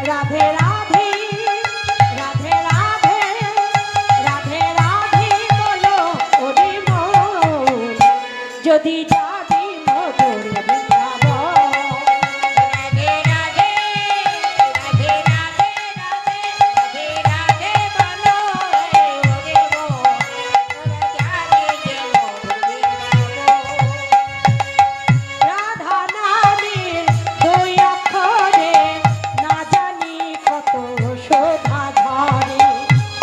রাধে রাধে রাধে রাধে রাধে রাধে বলো ওরে মন যদি যাবি মধুর বৃন্দাবন রাধে রাধে রাধে রাধে রাধে রাধে বলো ওরে মন যাবি যে মধুর বৃন্দাবন রাধা নামের দুই অক্ষরে না জানি কত শোভা ধরে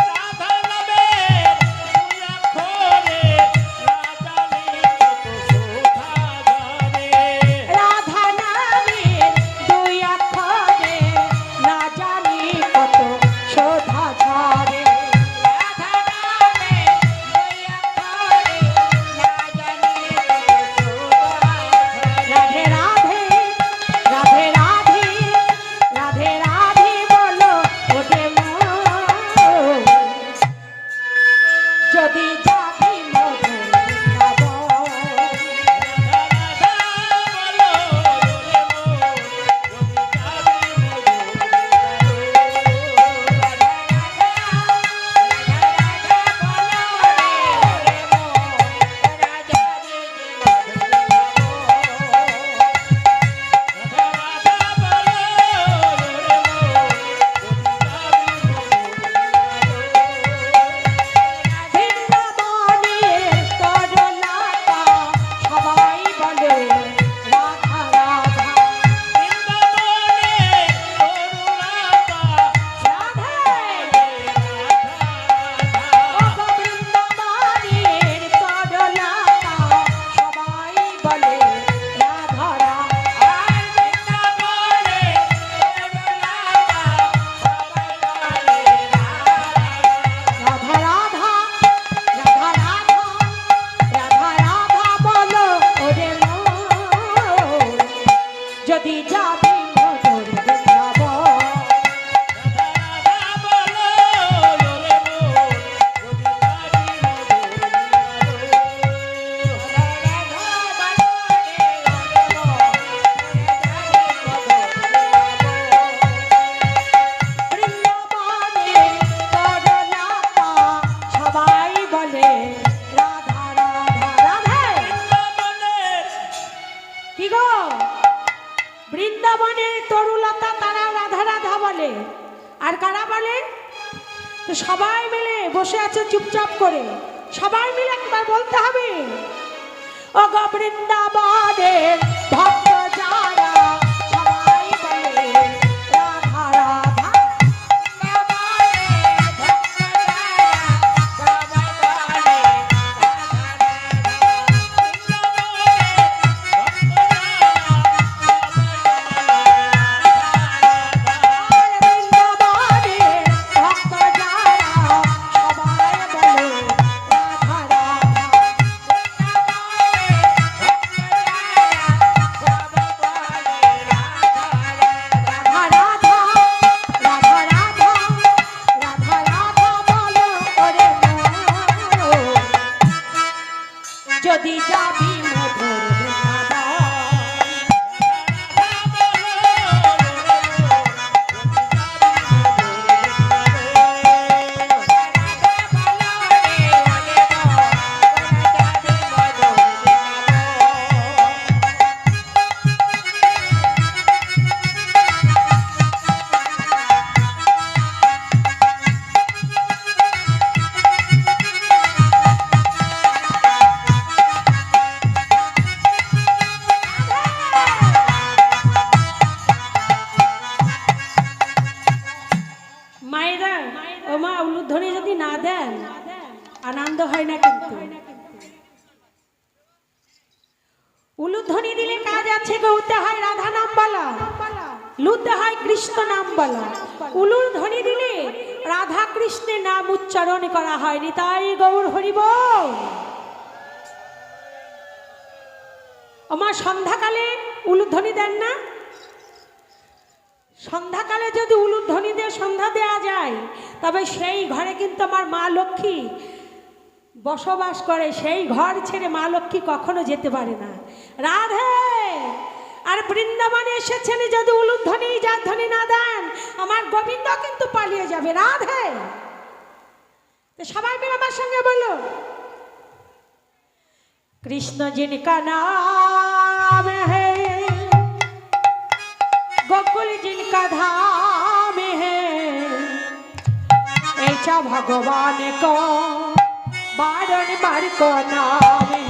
রাধা নামের দুই অক্ষরে রাজানি কত শোভা ধরে। রাধা নামের দুই অক্ষরে না জানি কত শোভা ধরে রাধা নামের দুই অক্ষরে না জানি কত শোভা ধরে রাধে রাধে রাধে রাধে রাধে রাধে বলো ওঠে মন যদি যাবি মধুর বৃন্দাবন রাধা বলো ওরে মন যদি যাবি বৃন্দাবনের তরলতা সবাই বলে রাধা রাধা বৃন্দাবনের তরলতা সবাই বলে রাধা রাধা রাধা রাধা রাধা রাধা রাধা রাধা বলো ওরে মন যদি যাবি মধুর বৃন্দাবন বৃন্দাবনের তরলতা সবাই বলে রাধা রাধা রাধে কি গো বৃন্দাবনের তরুলতা তারা রাধা রাধা বলে আর কারা বলে তো সবাই মিলে বসে আছে চুপচাপ করে সবাই মিলে একবার বলতে হবে ও গো বৃন্দাবনের ভক্ত যারা সবাই বলে রাধা রাধা বৃন্দাবনের ভক্ত যারা সবাই বলে বৃন্দাবনের ভক্ত যারা সবাই বলে রাধা রাধা যদি যাবি মধুর বৃন্দাবন মায়েরা ও মা উলুধ্বনি যদি না দেন আনন্দ হয় না কিন্তু উলুধ্বনি দিলে কাজ আছে গৌতে হয় রাধা নাম বলা লুতে হয় কৃষ্ণ নাম বলা উলুধ্বনি দিলে রাধা কৃষ্ণের নাম উচ্চারণ করা হয় নিতাই গৌর হরি বল আমার সন্ধ্যাকালে উলুধ্বনি দেন না সন্ধ্যাকালে যদি উলুধ্বনি দিয়ে সন্ধ্যা দেওয়া যায় তবে সেই ঘরে কিন্তু আমার মা লক্ষ্মী বসবাস করে সেই ঘর ছেড়ে মা লক্ষ্মী কখনো যেতে পারে না রাধে আর বৃন্দাবনে এসেছেন, যদি উলুধ্বনি জাধ্বনি না দেন আমার গোবিন্দ কিন্তু পালিয়ে যাবে। রাধে, তো সবাই মিলে আমার সঙ্গে বলো, কৃষ্ণ जिनका नाम है, गोकुल जिनका धाम है, ऐसा भगवान को बारंबार को नाम है।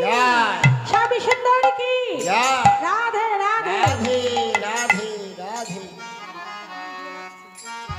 जय